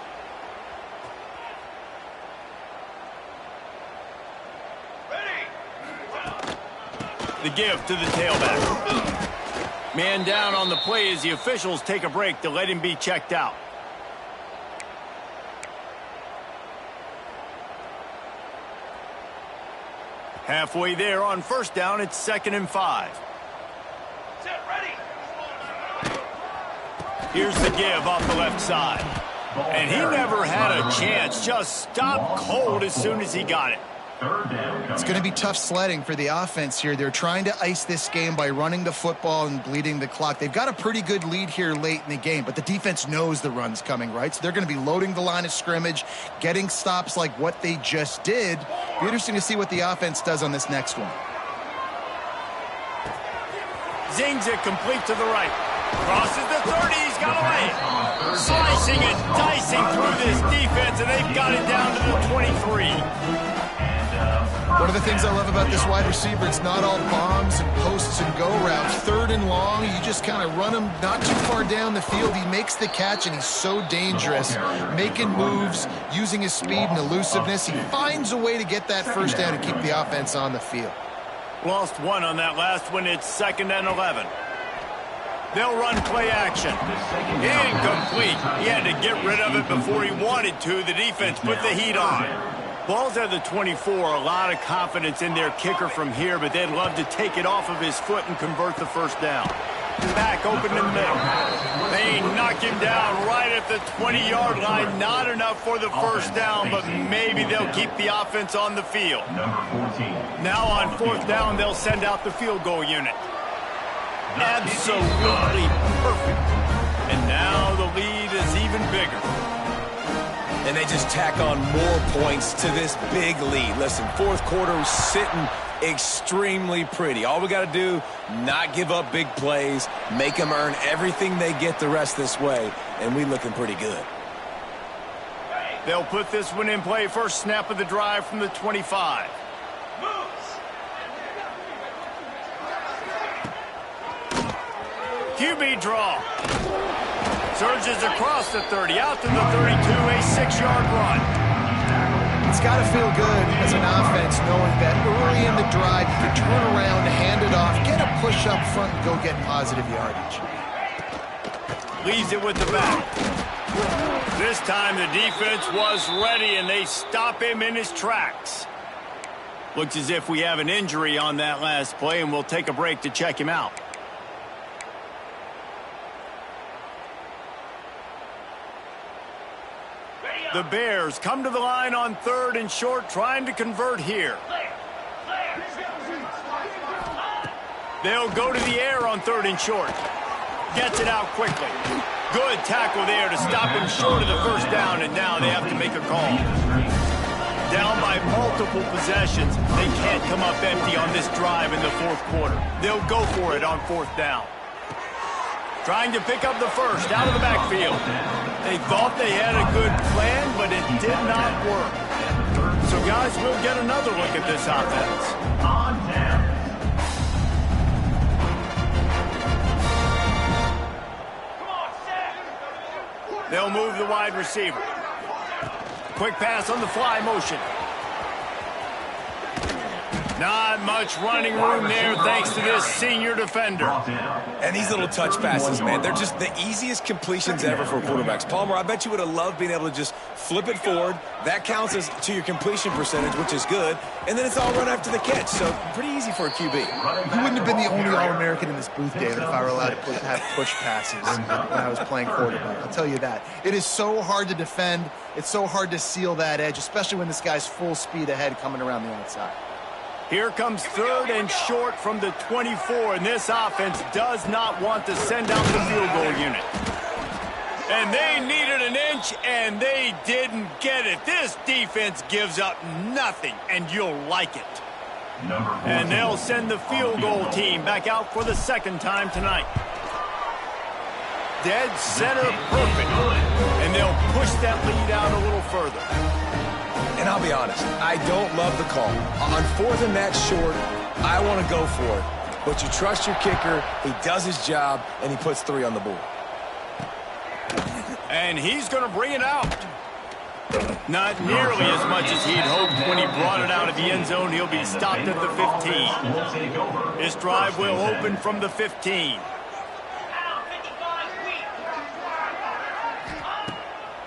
The give to the tailback. Man down on the play as the officials take a break to let him be checked out. Halfway there on first down, it's 2nd and 5. Here's the give off the left side. And he never had a chance. Just stopped cold as soon as he got it. It's going to be tough sledding for the offense here. They're trying to ice this game by running the football and bleeding the clock. They've got a pretty good lead here late in the game, but the defense knows the run's coming, right? So they're going to be loading the line of scrimmage, getting stops like what they just did. Be interesting to see what the offense does on this next one. Zings it complete to the right. Crosses the 30, he's got away. Slicing and dicing through this defense, and they've got it down to the 23. One of the things I love about this wide receiver, it's not all bombs and posts and go routes. 3rd and long, you just kind of run him not too far down the field. He makes the catch, and he's so dangerous, making moves, using his speed and elusiveness. He finds a way to get that first down and keep the offense on the field. Lost one on that last one. It's 2nd and 11. They'll run play action. Incomplete. He had to get rid of it before he wanted to. The defense put the heat on. Ball's at the 24. A lot of confidence in their kicker from here, but they'd love to take it off of his foot and convert the first down. Back open in the middle. They knock him down right at the 20-yard line. Not enough for the first down, but maybe they'll keep the offense on the field. Now on 4th down, they'll send out the field goal unit. Absolutely perfect. And now the lead is even bigger. And they just tack on more points to this big lead. Listen, 4th quarter sitting extremely pretty. All we got to do, not give up big plays, make them earn everything they get the rest this way, and we looking pretty good. They'll put this one in play. First snap of the drive from the 25. QB draw. Surges across the 30, out to the 32, a 6-yard run. It's got to feel good as an offense knowing that early in the drive you can turn around, hand it off, get a push up front, and go get positive yardage. Leaves it with the back. This time the defense was ready, and they stop him in his tracks. Looks as if we have an injury on that last play, and we'll take a break to check him out. The Bears come to the line on 3rd and short, trying to convert here. They'll go to the air on 3rd and short. Gets it out quickly. Good tackle there to stop him short of the first down, and now they have to make a call. Down by multiple possessions, they can't come up empty on this drive in the 4th quarter. They'll go for it on 4th down. Trying to pick up the first out of the backfield. They thought they had a good plan, but it did not work. So, guys, we'll get another look at this offense. They'll move the wide receiver. Quick pass on the fly motion. Not much running room there thanks to this senior defender. And these little touch passes, man, they're just the easiest completions ever for quarterbacks. Palmer, I bet you would have loved being able to just flip it forward. That counts as to your completion percentage, which is good. And then it's all run after the catch, so pretty easy for a QB. You wouldn't have been the only All-American in this booth, David, if I were allowed to have push passes when I was playing quarterback. I'll tell you that. It is so hard to defend. It's so hard to seal that edge, especially when this guy's full speed ahead coming around the outside. Here comes 3rd and short from the 24, and this offense does not want to send out the field goal unit. And they needed an inch, and they didn't get it. This defense gives up nothing, and you'll like it. And they'll send the field goal team back out for the second time tonight. Dead center perfect. And they'll push that lead out a little further. And I'll be honest, I don't love the call. On 4th and that short, I want to go for it. But you trust your kicker, he does his job, and he puts 3 on the board. And he's going to bring it out. Not nearly as much as he'd hoped when he brought it out of the end zone. He'll be stopped at the 15. This drive will open from the 15.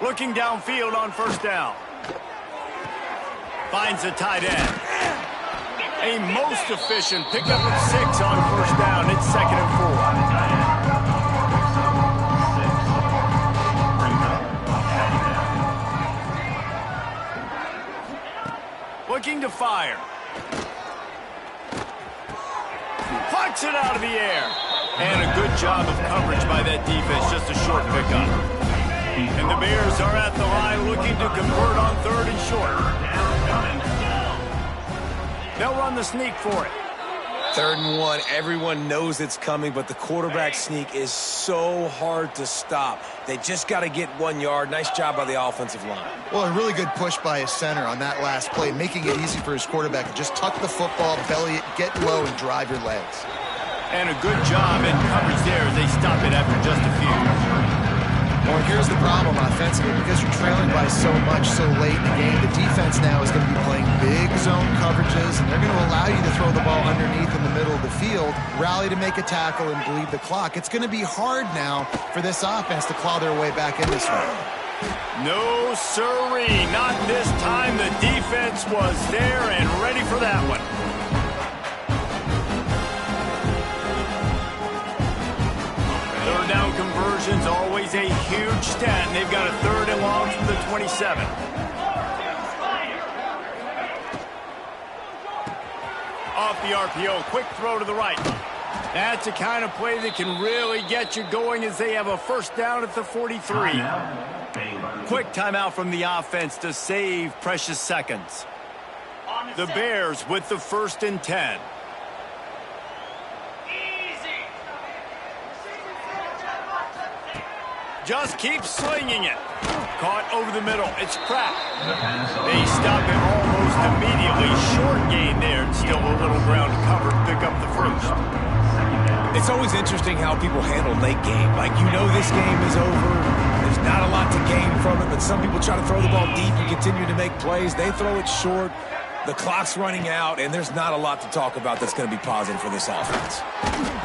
Looking downfield on first down. Finds the tight end. A most efficient pickup of 6 on first down. It's 2nd and 4. Looking to fire. Pucks it out of the air. And a good job of coverage by that defense. Just a short pickup. And the Bears are at the line looking to convert on 3rd and short. They'll run the sneak for it. 3rd and 1. Everyone knows it's coming, but the quarterback sneak is so hard to stop. They just got to get 1 yard. Nice job by the offensive line. Well, a really good push by his center on that last play, making it easy for his quarterback to just tuck the football, belly it, get low, and drive your legs. And a good job in coverage there as they stop it after just a few. Well, here's the problem offensively. Because you're trailing by so much so late in the game, the defense now is going to be playing big zone coverages, and they're going to allow you to throw the ball underneath in the middle of the field, rally to make a tackle, and bleed the clock. It's going to be hard now for this offense to claw their way back in this one. No siree, not this time. The defense was there and ready for that one. Third down conversion's always a huge stat, and they've got a 3rd and long from the 27. Off the RPO, quick throw to the right. That's the kind of play that can really get you going as they have a first down at the 43. Quick timeout from the offense to save precious seconds. The Bears with the 1st and 10. Just keep slinging it. Caught over the middle. It's cracked. They stop it almost immediately. Short gain there. Still a little ground covered. Pick up the 1st. It's always interesting how people handle late game. Like, you know this game is over. There's not a lot to gain from it, but some people try to throw the ball deep and continue to make plays. They throw it short. The clock's running out, and there's not a lot to talk about that's going to be positive for this offense.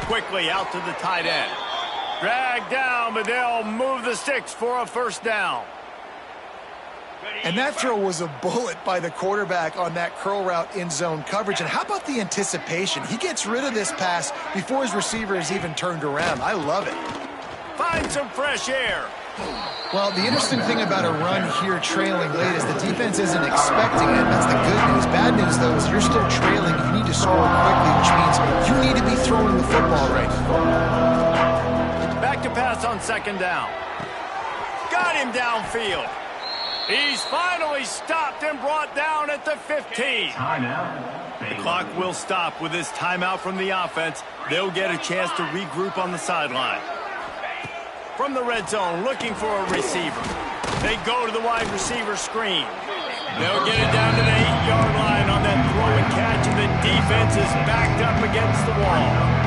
Quickly out to the tight end. Dragged down, but they'll move the sticks for a first down. And that throw was a bullet by the quarterback on that curl route in zone coverage. And how about the anticipation? He gets rid of this pass before his receiver is even turned around. I love it. Find some fresh air. Well, the interesting thing about a run here trailing late is the defense isn't expecting it. That's the good news. Bad news, though, is you're still trailing. You need to score quickly, which means you need to be throwing the football right now. Back to pass on 2nd down. Got him downfield. He's finally stopped and brought down at the 15. The clock will stop with this timeout from the offense. They'll get a chance to regroup on the sideline. From the red zone, looking for a receiver. They go to the wide receiver screen. They'll get it down to the 8-yard line on that throw and catch, and the defense is backed up against the wall.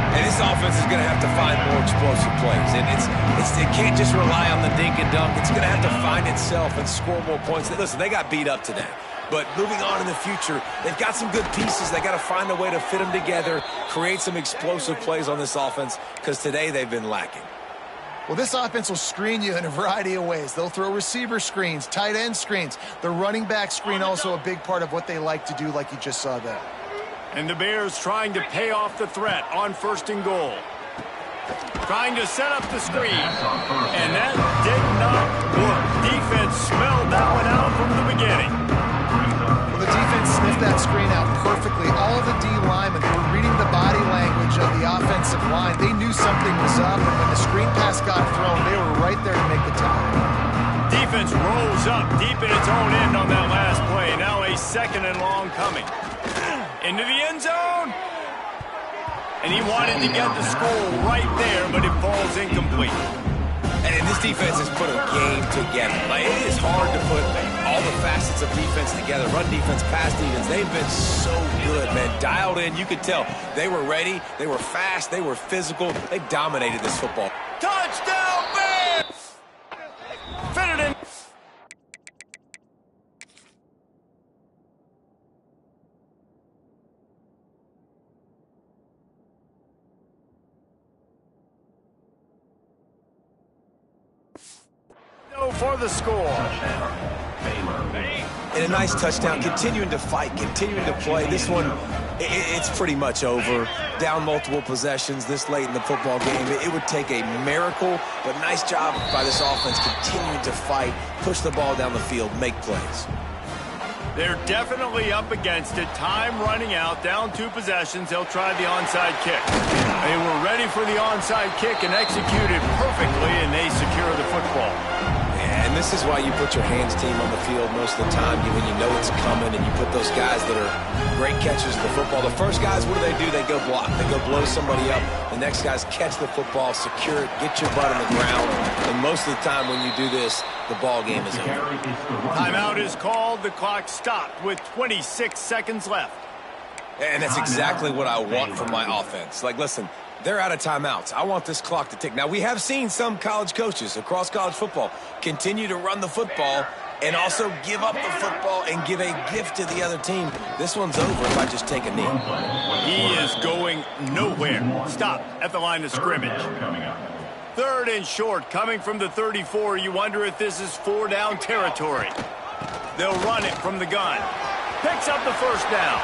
And this offense is going to have to find more explosive plays. And it can't just rely on the dink and dunk. It's going to have to find itself and score more points. Listen, they got beat up today. But moving on in the future, they've got some good pieces. They got to find a way to fit them together, create some explosive plays on this offense, because today they've been lacking. Well, this offense will screen you in a variety of ways. They'll throw receiver screens, tight end screens. The running back screen also a big part of what they like to do, like you just saw there. And the Bears trying to pay off the threat on 1st and goal. Trying to set up the screen. And that did not work. Defense smelled that one out from the beginning. Well, the defense sniffed that screen out perfectly. All of the D linemen were reading the body language of the offensive line. They knew something was up, and when the screen pass got thrown, they were right zone in on that last play. Now a 2nd and long coming. Into the end zone. And he wanted to get the score right there, but it falls incomplete. And this defense has put a game together. Like, it is hard to put all the facets of defense together. Run defense, pass defense. They've been so good, man. Dialed in. You could tell they were ready. They were fast. They were physical. They dominated this football. Touchdown, Bears! Fit it in. For the score. And a nice touchdown, continuing to fight, continuing to play. This one, it's pretty much over. Down multiple possessions this late in the football game. It would take a miracle, but nice job by this offense continuing to fight, push the ball down the field, make plays. They're definitely up against it. Time running out, down 2 possessions. They'll try the onside kick. They were ready for the onside kick and executed perfectly, and they secure the football. And this is why you put your hands team on the field most of the time when you know it's coming, and you put those guys that are great catchers of the football. The first guys, what do? They go block. They go blow somebody up. The next guys catch the football, secure it, get your butt on the ground. And most of the time when you do this, the ball game is over. Timeout is called. The clock stopped with 26 seconds left. And that's exactly what I want from my offense. Like, listen, they're out of timeouts. I want this clock to tick. Now, we have seen some college coaches across college football continue to run the football and also give up the football and give a gift to the other team. This one's over if I just take a knee. He is going nowhere. Stop at the line of scrimmage. 3rd and short, coming from the 34. You wonder if this is 4-down territory. They'll run it from the gun. Picks up the 1st down.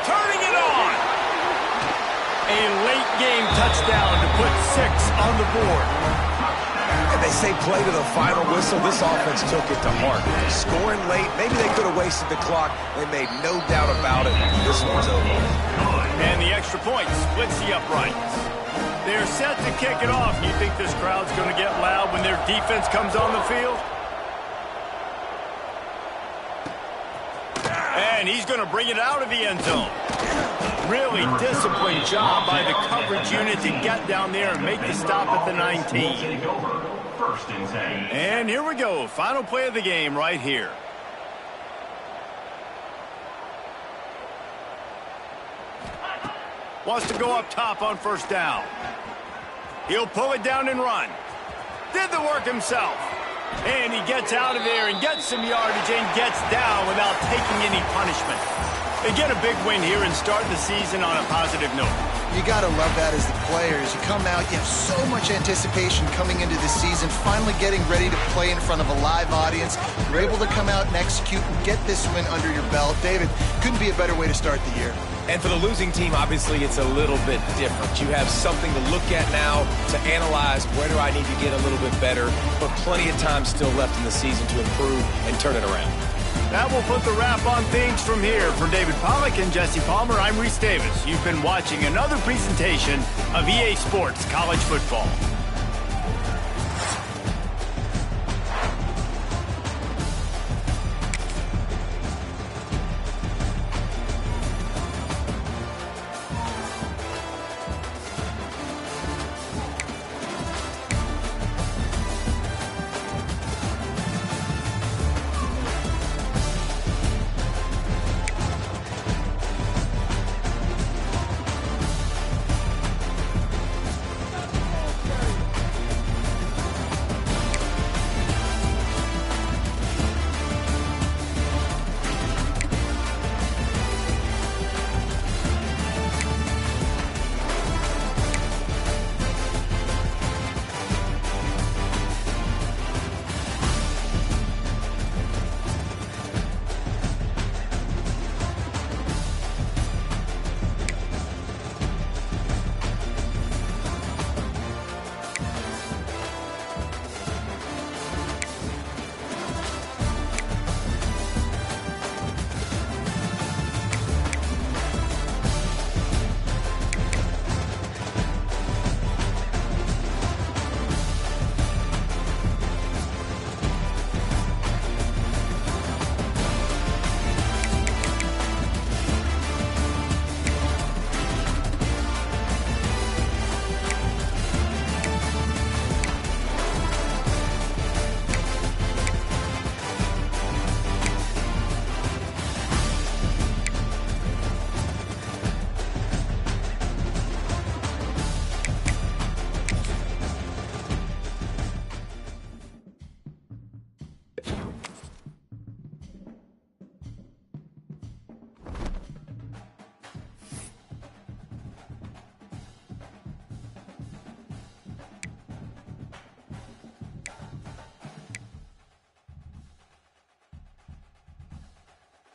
Turning it on. A late game touchdown to put 6 on the board. And they say play to the final whistle. This offense took it to heart. Scoring late, maybe they could have wasted the clock. They made no doubt about it. This one's over. And the extra point splits the uprights. They're set to kick it off. You think this crowd's going to get loud when their defense comes on the field? And he's going to bring it out of the end zone. Really disciplined job by the coverage unit to get down there and make the stop at the 19. And here we go. Final play of the game right here. Wants to go up top on 1st down. He'll pull it down and run. Did the work himself. And he gets out of there and gets some yardage and gets down without taking any punishment. They get a big win here and start the season on a positive note. You got to love that as the players. You come out, you have so much anticipation coming into the season, finally getting ready to play in front of a live audience. You're able to come out and execute and get this win under your belt. David, couldn't be a better way to start the year. And for the losing team, obviously, it's a little bit different. You have something to look at now to analyze where do I need to get a little bit better, but plenty of time still left in the season to improve and turn it around. That will put the wrap on things from here. For David Pollack and Jesse Palmer, I'm Reese Davis. You've been watching another presentation of EA Sports College Football.